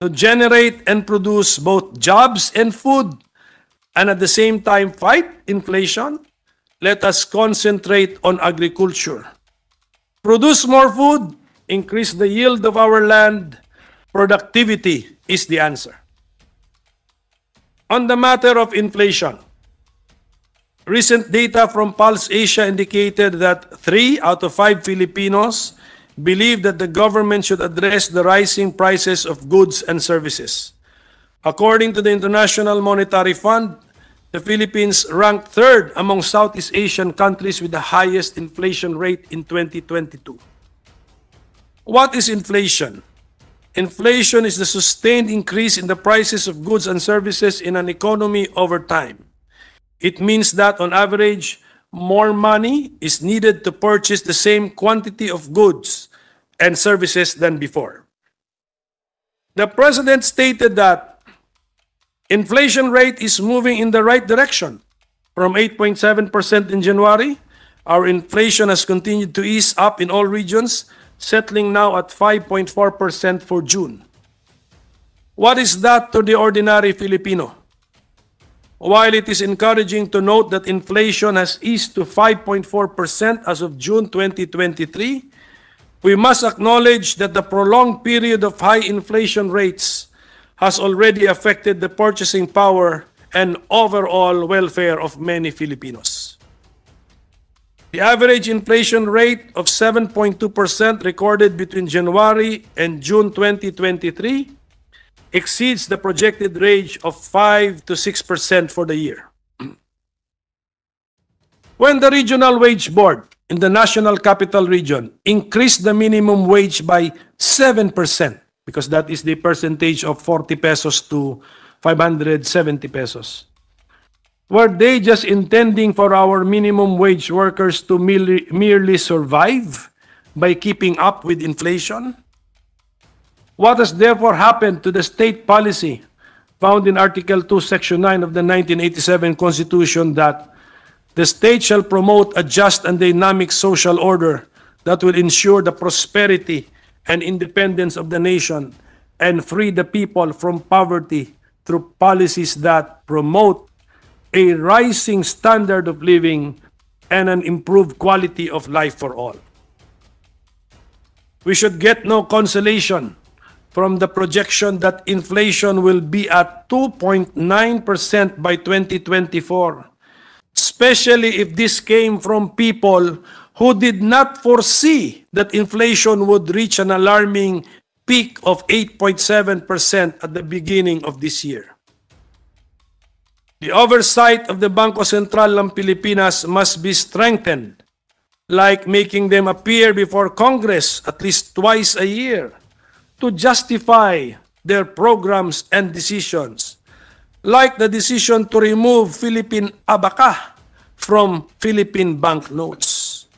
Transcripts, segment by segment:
to generate and produce both jobs and food, and at the same time fight inflation, let us concentrate on agriculture. Produce more food, increase the yield of our land. Productivity is the answer. On the matter of inflation, recent data from Pulse Asia indicated that 3 out of 5 Filipinos believe that the government should address the rising prices of goods and services. According to the International Monetary Fund, the Philippines ranked 3rd among Southeast Asian countries with the highest inflation rate in 2022. What is inflation? Inflation is the sustained increase in the prices of goods and services in an economy over time. It means that, on average, more money is needed to purchase the same quantity of goods and services than before. The President stated that inflation rate is moving in the right direction. From 8.7% in January, our inflation has continued to ease up in all regions, settling now at 5.4% for June. What is that to the ordinary Filipino? While it is encouraging to note that inflation has eased to 5.4% as of June 2023, we must acknowledge that the prolonged period of high inflation rates has already affected the purchasing power and overall welfare of many Filipinos. The average inflation rate of 7.2% recorded between January and June 2023 exceeds the projected range of 5 to 6% for the year. When the Regional Wage Board in the National Capital Region increased the minimum wage by 7%, because that is the percentage of 40 pesos to 570 pesos, were they just intending for our minimum wage workers to merely survive by keeping up with inflation? What has therefore happened to the state policy found in Article 2, Section 9 of the 1987 Constitution that the state shall promote a just and dynamic social order that will ensure the prosperity and independence of the nation and free the people from poverty through policies that promote a rising standard of living and an improved quality of life for all? We should get no consolation from the projection that inflation will be at 2.9% by 2024, especially if this came from people who did not foresee that inflation would reach an alarming peak of 8.7% at the beginning of this year. The oversight of the Bangko Sentral ng Pilipinas must be strengthened, like making them appear before Congress at least twice a year to justify their programs and decisions, like the decision to remove Philippine abaca from Philippine banknotes.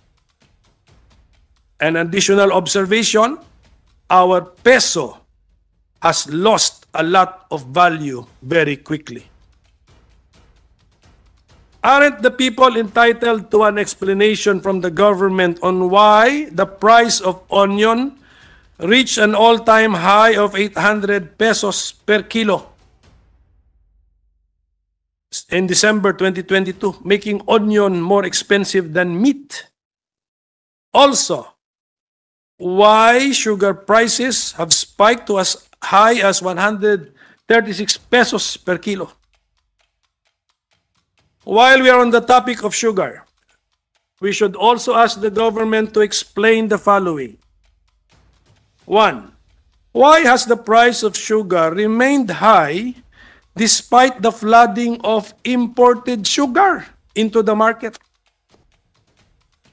An additional observation, our peso has lost a lot of value very quickly. Aren't the people entitled to an explanation from the government on why the price of onion reached an all-time high of 800 pesos per kilo in December 2022, making onion more expensive than meat? Also, why sugar prices have spiked to as high as 136 pesos per kilo? While we are on the topic of sugar, we should also ask the government to explain the following. 1. Why has the price of sugar remained high despite the flooding of imported sugar into the market?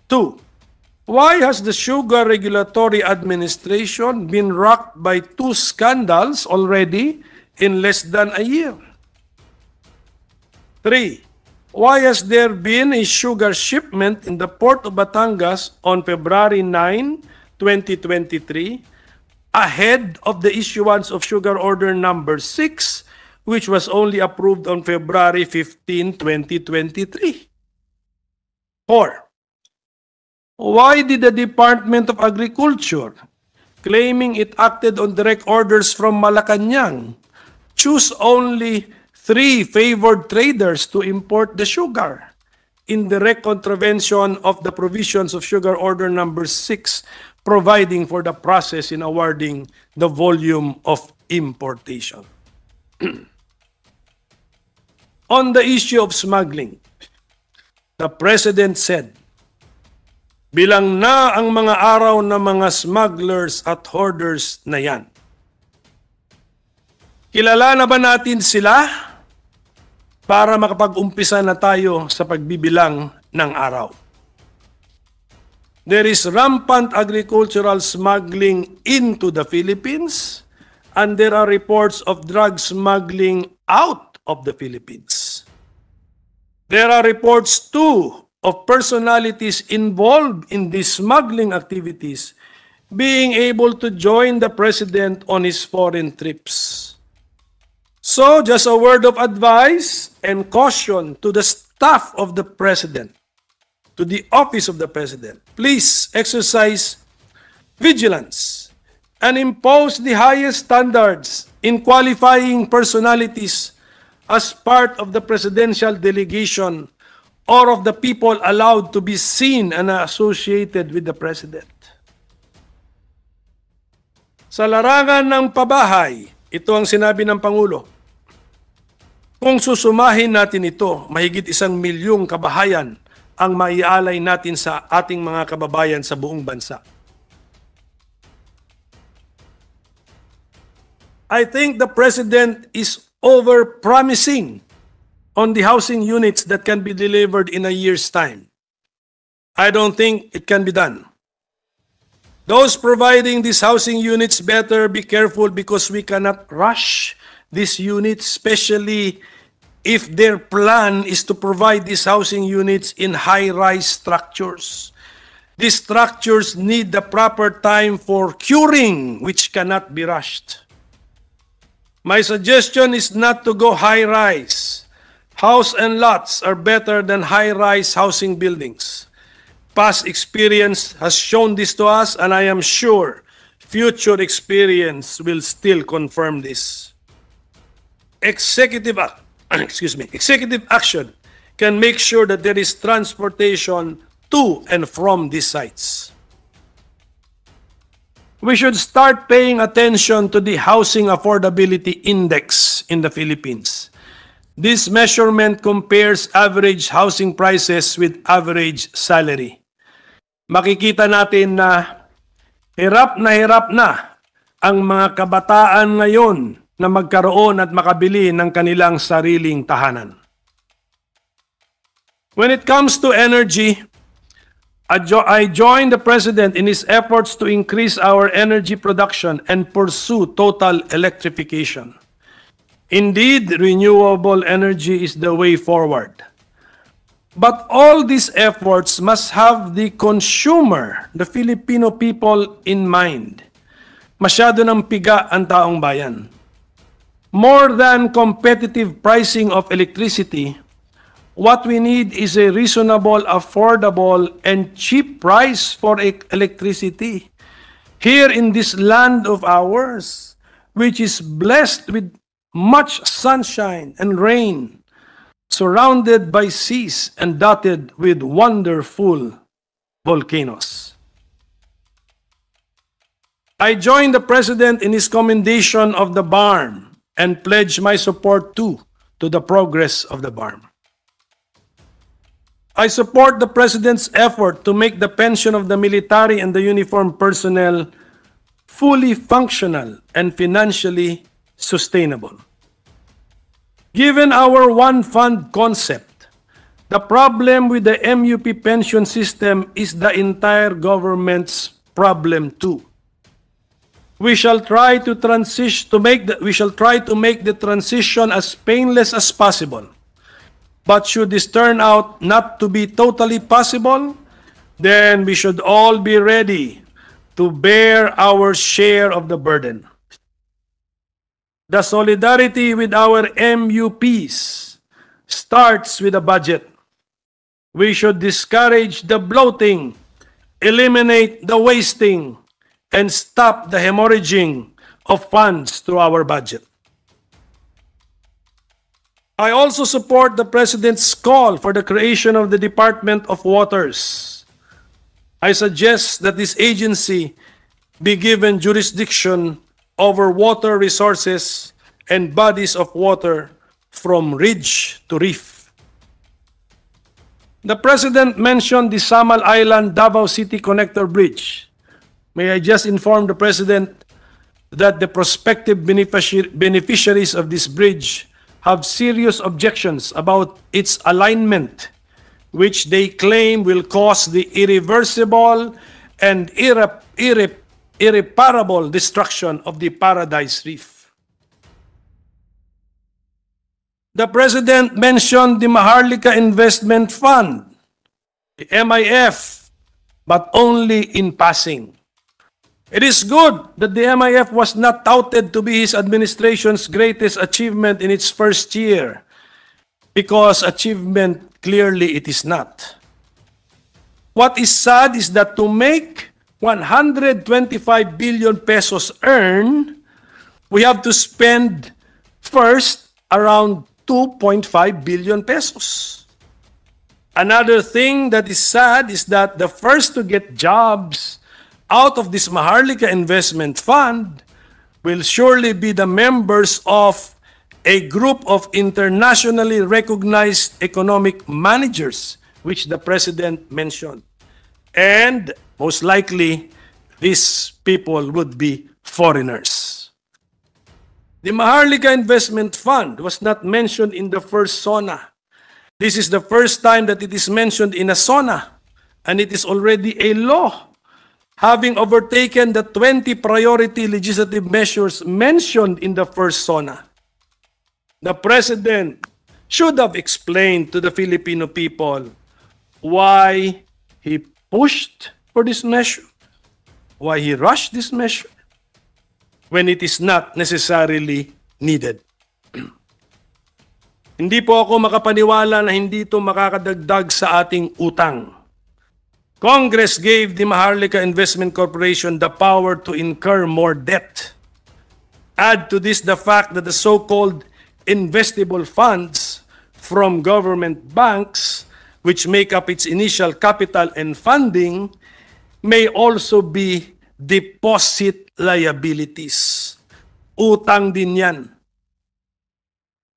2. Why has the Sugar Regulatory Administration been rocked by 2 scandals already in less than a year? 3. Why has there been a sugar shipment in the port of Batangas on February 9, 2023, ahead of the issuance of Sugar Order Number 6, which was only approved on February 15, 2023? 4. Why did the Department of Agriculture claiming it acted on direct orders from Malacanang, choose only 3 favored traders to import the sugar, in direct contravention of the provisions of Sugar Order Number 6, providing for the process in awarding the volume of importation. On the issue of smuggling, the President said, bilang na ang mga araw na mga smugglers at hoarders na yan. Kilala na ba natin sila para makapag-umpisa na tayo sa pagbibilang ng araw? There is rampant agricultural smuggling into the Philippines, and there are reports of drug smuggling out of the Philippines. There are reports too of personalities involved in these smuggling activities being able to join the President on his foreign trips. So, just a word of advice and caution to the staff of the President, to the office of the President. Please exercise vigilance and impose the highest standards in qualifying personalities as part of the presidential delegation or of the people allowed to be seen and associated with the President. Sa larangan ng pabahay, ito ang sinabi ng Pangulo. Kung susumahin natin ito, mahigit 1 milyong kabahayan ang maialay natin sa ating mga kababayan sa buong bansa. I think the President is over-promising on the housing units that can be delivered in a year's time. I don't think it can be done. Those providing these housing units better be careful because we cannot rush these units, especially if their plan is to provide these housing units in high-rise structures. These structures need the proper time for curing, which cannot be rushed. My suggestion is not to go high-rise. House and lots are better than high-rise housing buildings. Past experience has shown this to us, and I am sure future experience will still confirm this. Executive action can make sure that there is transportation to and from these sites. We should start paying attention to the Housing Affordability Index in the Philippines. This measurement compares average housing prices with average salary. Makikita natin na hirap na ang mga kabataan ngayon na magkaroon at makabili ng kanilang sariling tahanan. When it comes to energy, I join the President in his efforts to increase our energy production and pursue total electrification. Indeed, renewable energy is the way forward. But all these efforts must have the consumer, the Filipino people, in mind. Masyado ng piga ang taong bayan. More than competitive pricing of electricity, what we need is a reasonable, affordable, and cheap price for electricity. Here in this land of ours, which is blessed with much sunshine and rain, surrounded by seas and dotted with wonderful volcanoes. I join the President in his commendation of the BARM and pledge my support too to the progress of the BARM. I support the President's effort to make the pension of the military and the uniformed personnel fully functional and financially sustainable. Given our one fund concept, the problem with the MUP pension system is the entire government's problem too. We shall try to make the transition as painless as possible. But should this turn out not to be totally possible, then we should all be ready to bear our share of the burden. The solidarity with our MUPs starts with a budget. We should discourage the bloating, eliminate the wasting, and stop the hemorrhaging of funds through our budget. I also support the President's call for the creation of the Department of Waters. I suggest that this agency be given jurisdiction over water resources and bodies of water from ridge to reef. The President mentioned the Samal Island Davao City Connector Bridge. May I just inform the President that the prospective beneficiaries of this bridge have serious objections about its alignment, which they claim will cause the irreversible and irreparable destruction of the Paradise Reef. The President mentioned the Maharlika Investment Fund, the MIF, but only in passing. It is good that the MIF was not touted to be his administration's greatest achievement in its first year, because achievement clearly it is not. What is sad is that to make 125 billion pesos earn, we have to spend first around 2.5 billion pesos. Another thing that is sad is that the first to get jobs out of this Maharlika Investment Fund will surely be the members of a group of internationally recognized economic managers, which the President mentioned. And most likely, these people would be foreigners. The Maharlika Investment Fund was not mentioned in the first SONA. This is the first time that it is mentioned in a SONA, and it is already a law, having overtaken the 20 priority legislative measures mentioned in the first SONA. The President should have explained to the Filipino people why he pushed for this measure, why he rushed this measure, when it is not necessarily needed. Hindi po ako makapaniwala na hindi ito makakadagdag sa ating utang. Congress gave the Maharlika Investment Corporation the power to incur more debt. Add to this the fact that the so-called investable funds from government banks, which make up its initial capital and funding, may also be deposit liabilities. Utang din yan.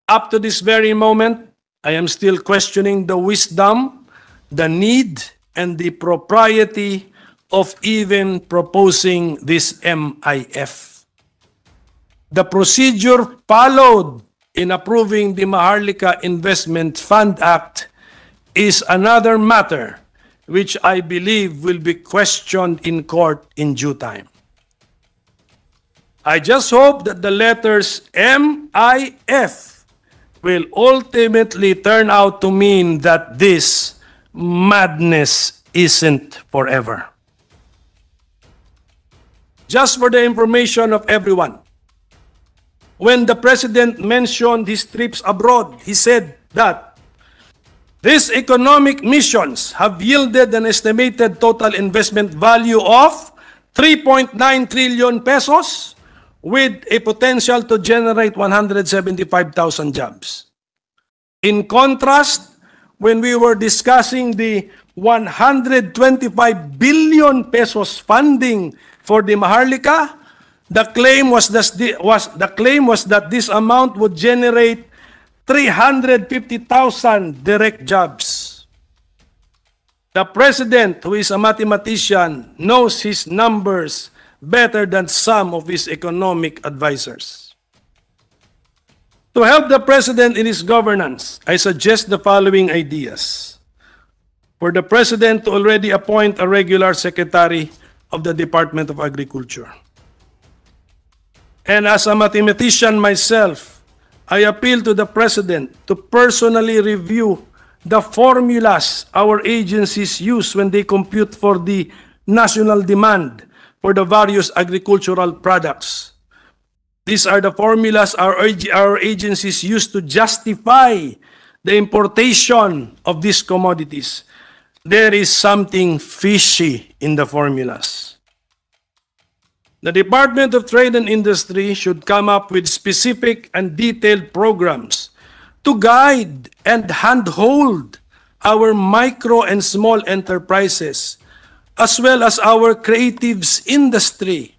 Up to this very moment, I am still questioning the wisdom, the need, and the propriety of even proposing this MIF. The procedure followed in approving the Maharlika Investment Fund Act is another matter which I believe will be questioned in court in due time. I just hope that the letters MIF will ultimately turn out to mean that this madness isn't forever. Just for the information of everyone, when the President mentioned his trips abroad, he said that these economic missions have yielded an estimated total investment value of 3.9 trillion pesos with a potential to generate 175,000 jobs. In contrast, when we were discussing the 125 billion pesos funding for the Maharlika, the claim was that this amount would generate 350,000 direct jobs. The President, who is a mathematician, knows his numbers better than some of his economic advisors. To help the President in his governance, I suggest the following ideas. For the President to already appoint a regular secretary of the Department of Agriculture. And as a mathematician myself, I appeal to the President to personally review the formulas our agencies use when they compute for the national demand for the various agricultural products. These are the formulas our agencies use to justify the importation of these commodities. There is something fishy in the formulas. The Department of Trade and Industry should come up with specific and detailed programs to guide and handhold our micro and small enterprises, as well as our creatives industry,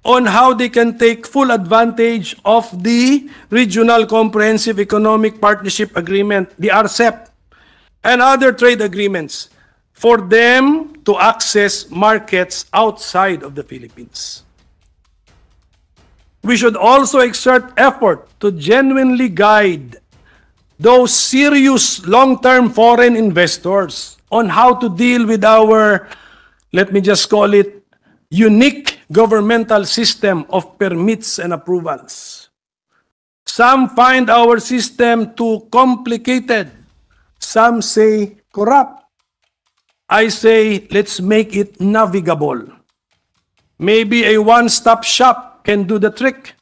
on how they can take full advantage of the Regional Comprehensive Economic Partnership Agreement, the RCEP, and other trade agreements for them to access markets outside of the Philippines. We should also exert effort to genuinely guide those serious long-term foreign investors on how to deal with our, let me just call it, unique governmental system of permits and approvals. Some find our system too complicated. Some say corrupt. I say, let's make it navigable. Maybe a one-stop shop can do the trick.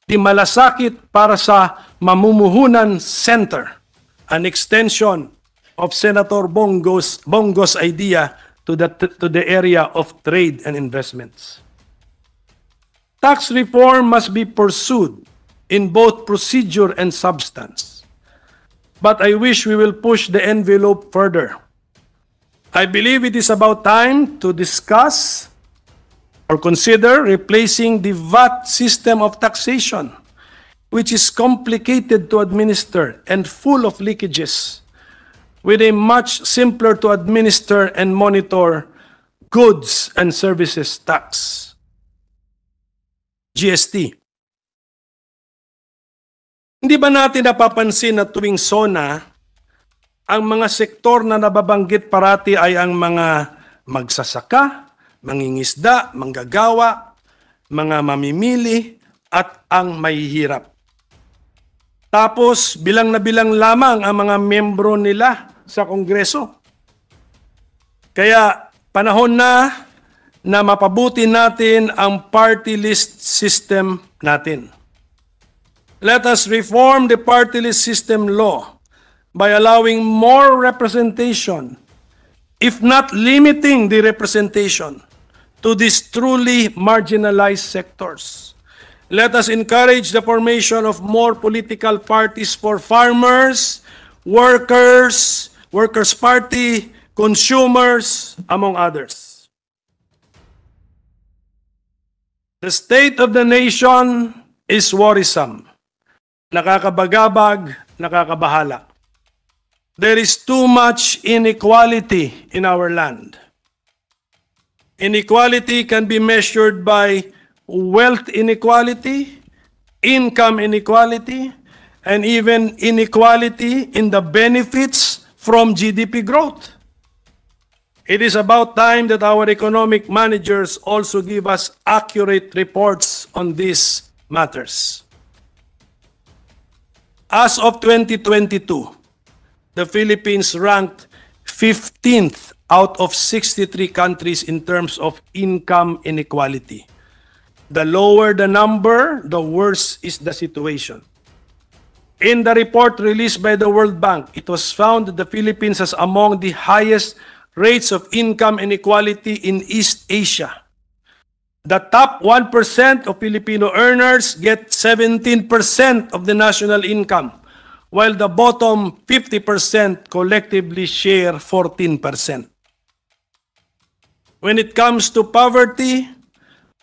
Di malasakit para sa mamumuhunan center, an extension of Senator Bongo's idea to the area of trade and investments. Tax reform must be pursued in both procedure and substance. But I wish we will push the envelope further. I believe it is about time to discuss or consider replacing the VAT system of taxation, which is complicated to administer and full of leakages, with a much simpler to administer and monitor goods and services tax, GST. Hindi ba natin napapansin na tuwing SONA, ang mga sektor na nababanggit parati ay ang mga magsasaka, mangingisda, manggagawa, mga mamimili, at ang mahihirap. Tapos, bilang na bilang lamang ang mga membro nila sa Kongreso. Kaya, panahon na mapabuti natin ang party list system natin. Let us reform the party list system law by allowing more representation, if not limiting the representation, to these truly marginalized sectors. Let us encourage the formation of more political parties for farmers, workers, workers' party, consumers, among others. The state of the nation is worrisome, nakakabagabag, nakakabahala. There is too much inequality in our land. Inequality can be measured by wealth inequality, income inequality, and even inequality in the benefits from GDP growth. It is about time that our economic managers also give us accurate reports on these matters. As of 2022, the Philippines ranked 15th out of 63 countries in terms of income inequality. The lower the number, the worse is the situation. In the report released by the World Bank, it was found that the Philippines has among the highest rates of income inequality in East Asia. The top 1% of Filipino earners get 17% of the national income, while the bottom 50% collectively share 14%. When it comes to poverty,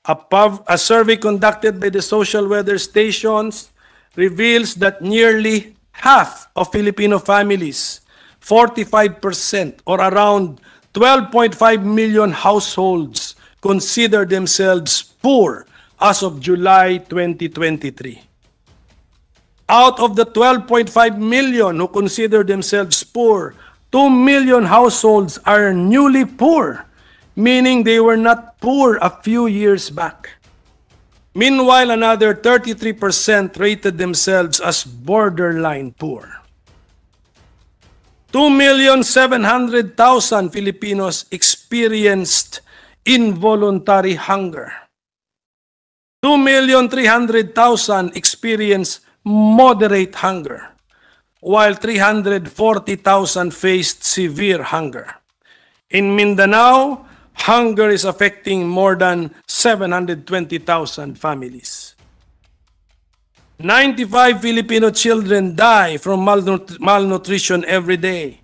a survey conducted by the social weather stations reveals that nearly half of Filipino families, 45% or around 12.5 million households, consider themselves poor as of July 2023. Out of the 12.5 million who consider themselves poor, 2 million households are newly poor, meaning they were not poor a few years back. Meanwhile, another 33% rated themselves as borderline poor. 2,700,000 Filipinos experienced involuntary hunger. 2,300,000 experienced moderate hunger, while 340,000 faced severe hunger. In Mindanao, Hunger is affecting more than 720,000 families. 95 Filipino children die from malnutrition every day.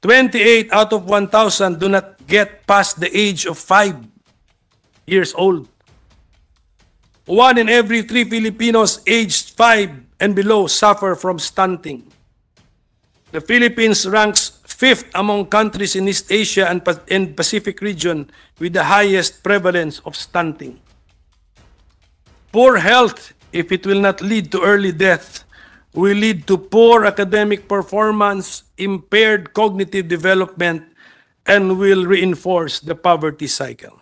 28 out of 1,000 do not get past the age of 5 years old. 1 in every 3 Filipinos aged 5 and below suffer from stunting. The Philippines ranks 5th among countries in East Asia and Pacific region with the highest prevalence of stunting. Poor health, if it will not lead to early death, will lead to poor academic performance, impaired cognitive development, and will reinforce the poverty cycle.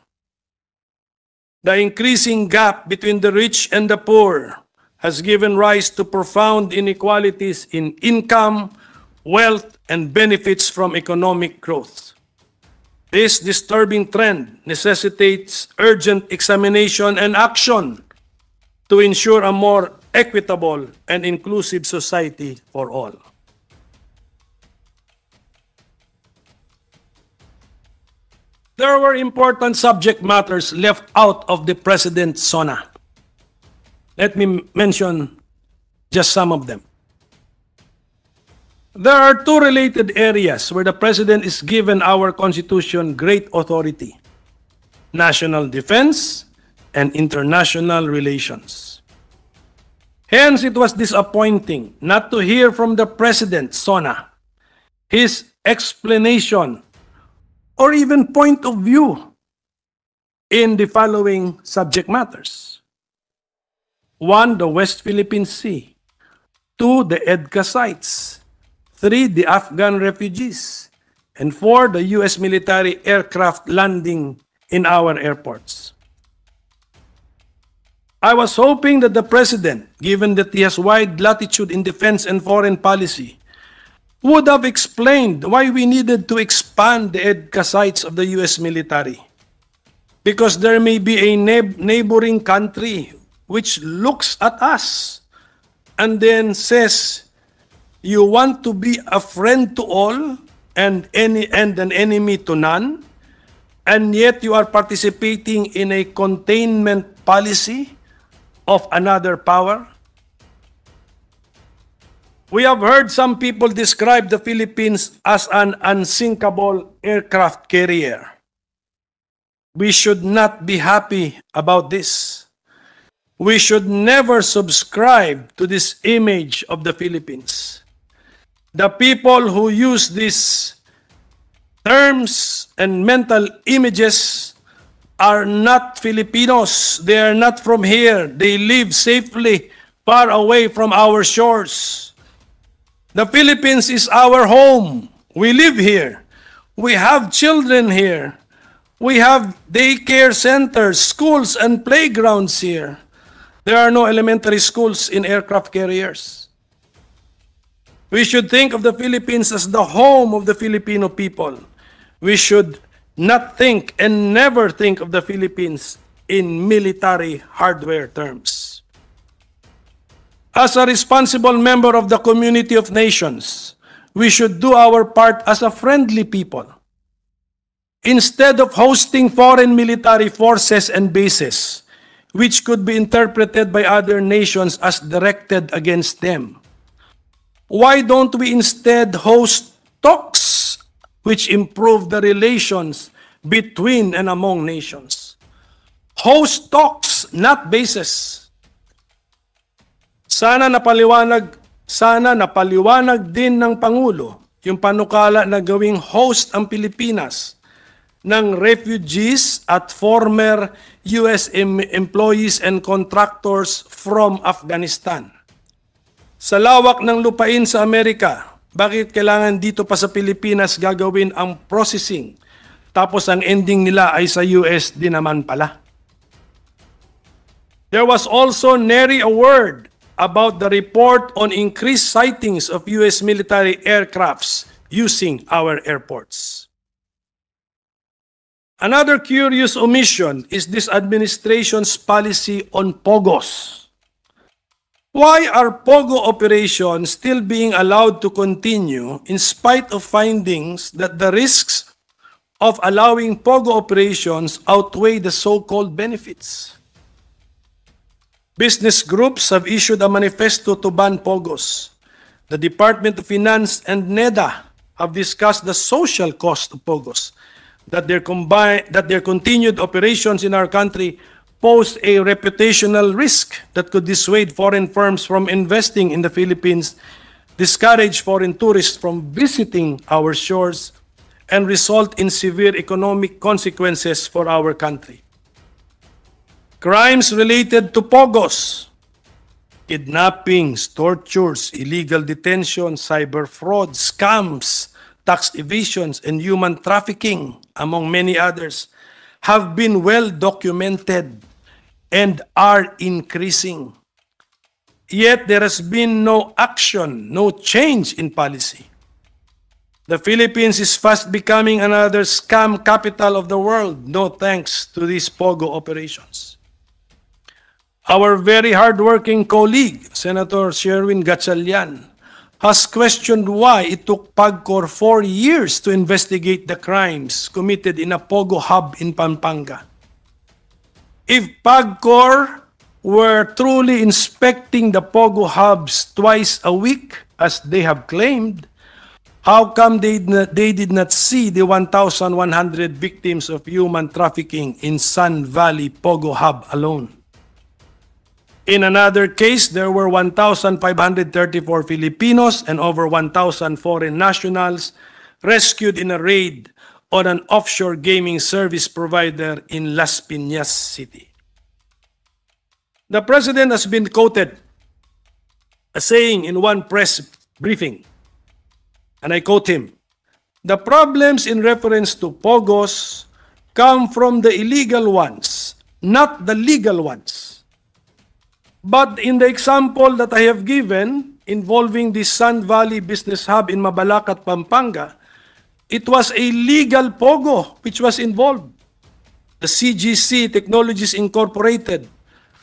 The increasing gap between the rich and the poor has given rise to profound inequalities in income, wealth, and benefits from economic growth. This disturbing trend necessitates urgent examination and action to ensure a more equitable and inclusive society for all. There were important subject matters left out of the President's SONA. Let me mention just some of them. There are 2 related areas where the President is given our Constitution great authority: national defense and international relations. Hence, it was disappointing not to hear from the President, SONA, his explanation or even point of view in the following subject matters. 1, the West Philippine Sea. 2, the EDCA sites. 3, the Afghan refugees. And 4, the U.S. military aircraft landing in our airports. I was hoping that the President, given that he has wide latitude in defense and foreign policy, would have explained why we needed to expand the EDCA sites of the U.S. military. Because there may be a neighboring country which looks at us and then says, you want to be a friend to all and an enemy to none, and yet you are participating in a containment policy of another power? We have heard some people describe the Philippines as an unsinkable aircraft carrier. We should not be happy about this. We should never subscribe to this image of the Philippines. The people who use these terms and mental images are not Filipinos. They are not from here. They live safely far away from our shores. The Philippines is our home. We live here. We have children here. We have daycare centers, schools, and playgrounds here. There are no elementary schools in aircraft carriers. We should think of the Philippines as the home of the Filipino people. We should not think and never think of the Philippines in military hardware terms. As a responsible member of the community of nations, we should do our part as a friendly people. Instead of hosting foreign military forces and bases, which could be interpreted by other nations as directed against them, why don't we instead host talks which improve the relations between and among nations? Host talks, not bases. Sana napaliwanag din ng Pangulo yung panukala na gawing host ang Pilipinas ng refugees at former U.S. employees and contractors from Afghanistan. Sa lawak ng lupain sa Amerika, bakit kailangan dito pa sa Pilipinas gagawin ang processing? Tapos ang ending nila ay sa US din naman pala. There was also nary a word about the report on increased sightings of U.S. military aircrafts using our airports. Another curious omission is this administration's policy on POGOs. Why are POGO operations still being allowed to continue in spite of findings that the risks of allowing POGO operations outweigh the so-called benefits. Business groups have issued a manifesto to ban POGOs. The Department of Finance and NEDA have discussed the social cost of POGOs, that their continued operations in our country pose a reputational risk that could dissuade foreign firms from investing in the Philippines, discourage foreign tourists from visiting our shores, and result in severe economic consequences for our country. Crimes related to POGOs, kidnappings, tortures, illegal detention, cyber fraud, scams, tax evasions, and human trafficking, among many others, have been well documented and are increasing. Yet there has been no action, no change in policy. The Philippines is fast becoming another scam capital of the world, no thanks to these POGO operations. Our very hardworking colleague, Senator Sherwin Gatchalian, has questioned why it took PAGCOR 4 years to investigate the crimes committed in a POGO hub in Pampanga. If PAGCOR were truly inspecting the POGO hubs twice a week, as they have claimed, how come they did not see the 1,100 victims of human trafficking in Sun Valley POGO hub alone? In another case, there were 1,534 Filipinos and over 1,000 foreign nationals rescued in a raid on an offshore gaming service provider in Las Piñas City. The President has been quoted as saying in one press briefing, and I quote him, "The problems in reference to POGOs come from the illegal ones, not the legal ones. But in the example that I have given involving the Sun Valley Business Hub in Mabalacat, Pampanga, it was a legal POGO which was involved. The CGC Technologies Incorporated,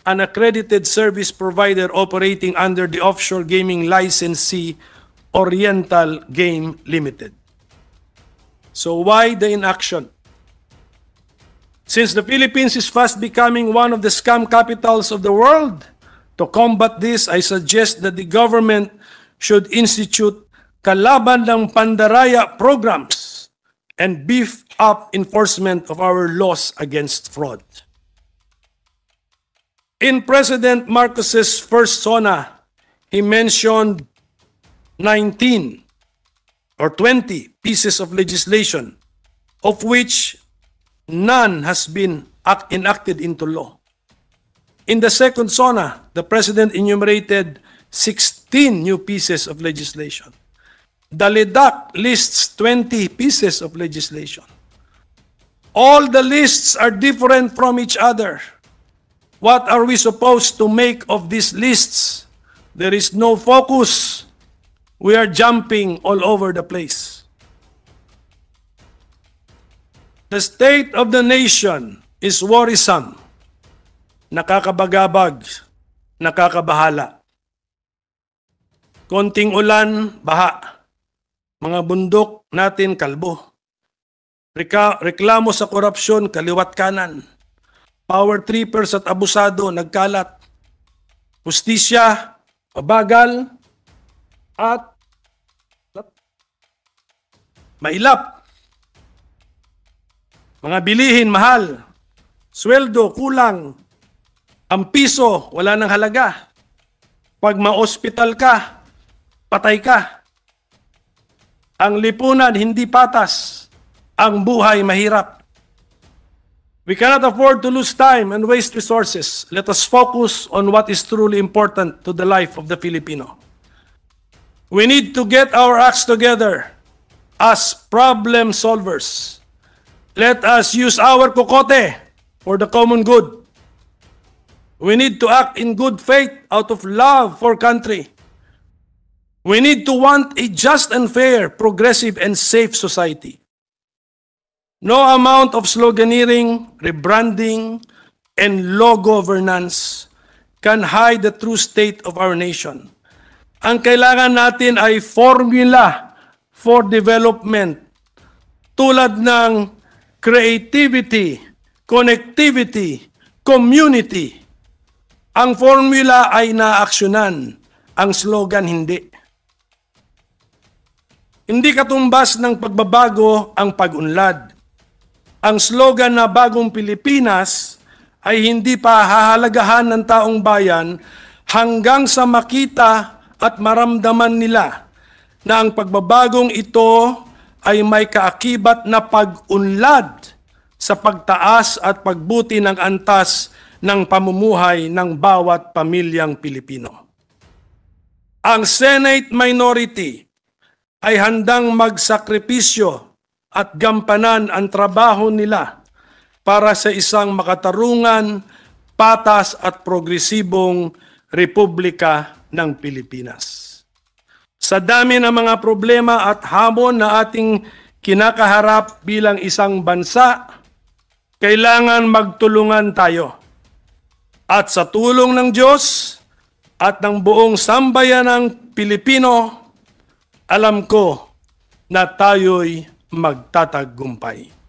an accredited service provider operating under the offshore gaming licensee Oriental Game Limited." So why the inaction? Since the Philippines is fast becoming one of the scam capitals of the world, to combat this, I suggest that the government should institute kalaban ng pandaraya programs and beef up enforcement of our laws against fraud. In President Marcos's first SONA, he mentioned 19 or 20 pieces of legislation, of which none has been enacted into law. In the second SONA, the President enumerated 16 new pieces of legislation. The LEDAC lists 20 pieces of legislation. All the lists are different from each other. What are we supposed to make of these lists? There is no focus. We are jumping all over the place. The state of the nation is worrisome, nakakabagabag, nakakabahala. Konting ulan, baha. Mga bundok natin, kalbo. Reklamo sa korupsyon, kaliwat kanan. Power trippers at abusado, nagkalat. Hustisya, mabagal, at mailap. Mga bilihin, mahal. Sweldo, kulang. Ang piso, wala nang halaga. Pag ma-hospital ka, patay ka. Ang lipunan, hindi patas. Ang buhay, mahirap. We cannot afford to lose time and waste resources. Let us focus on what is truly important to the life of the Filipino. We need to get our acts together as problem solvers. Let us use our kokote for the common good. We need to act in good faith out of love for country. We need to want a just and fair, progressive and safe society. No amount of sloganeering, rebranding, and law governance can hide the true state of our nation. Ang kailangan natin ay formula for development tulad ng creativity, connectivity, community. Ang formula ay naaksyonan, ang slogan hindi. Hindi katumbas ng pagbabago ang pag-unlad. Ang slogan na Bagong Pilipinas ay hindi pa hahalagahan ng taong bayan hanggang sa makita at maramdaman nila na ang pagbabagong ito ay may kaakibat na pag-unlad sa pagtaas at pagbuti ng antas ng pamumuhay ng bawat pamilyang Pilipino. Ang Senate minority ay handang magsakripisyo at gampanan ang trabaho nila para sa isang makatarungan, patas at progresibong Republika ng Pilipinas. Sa dami ng mga problema at hamon na ating kinakaharap bilang isang bansa, kailangan magtulungan tayo. At sa tulong ng Diyos at ng buong sambayanang Pilipino, alam ko na tayo'y magtatagumpay.